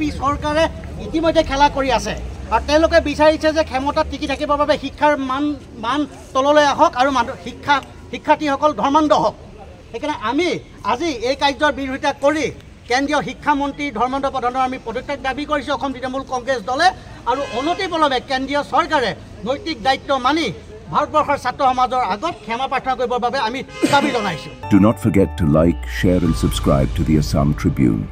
BJP চৰকাৰে ইতিমধ্যে খেলা কৰি আছে আৰু তেওঁলোকে বিচাৰিছে যে ক্ষমতাত টিকি থাকিবৰ বাবে শিক্ষাৰ মান তললৈ আহক আৰু শিক্ষাৰ্থীসকল ধৰ্মান্ধ হওক সেইকাৰণে আমি আজি এই কাৰ্যৰ বিৰোধিতা কৰি কেন্দ্ৰীয় শিক্ষামন্ত্ৰী ধৰ্মেন্দ্ৰ প্ৰধানৰ আমি পদত্যাগ দাবী কৰিছোঁ অসম তৃণমূল কংগ্ৰেছ দলে আৰু অনতিপলমে কেন্দ্ৰীয় চৰকাৰে নৈতিক দায়িত্ব মানি ভাৰতবৰ্ষৰ ছাত্ৰ সমাজৰ আগত ক্ষমা প্ৰাৰ্থনা কৰিবৰ বাবে আমি দাবী জনাইছোঁ। Do not forget to like, share and subscribe to the Assam Tribune.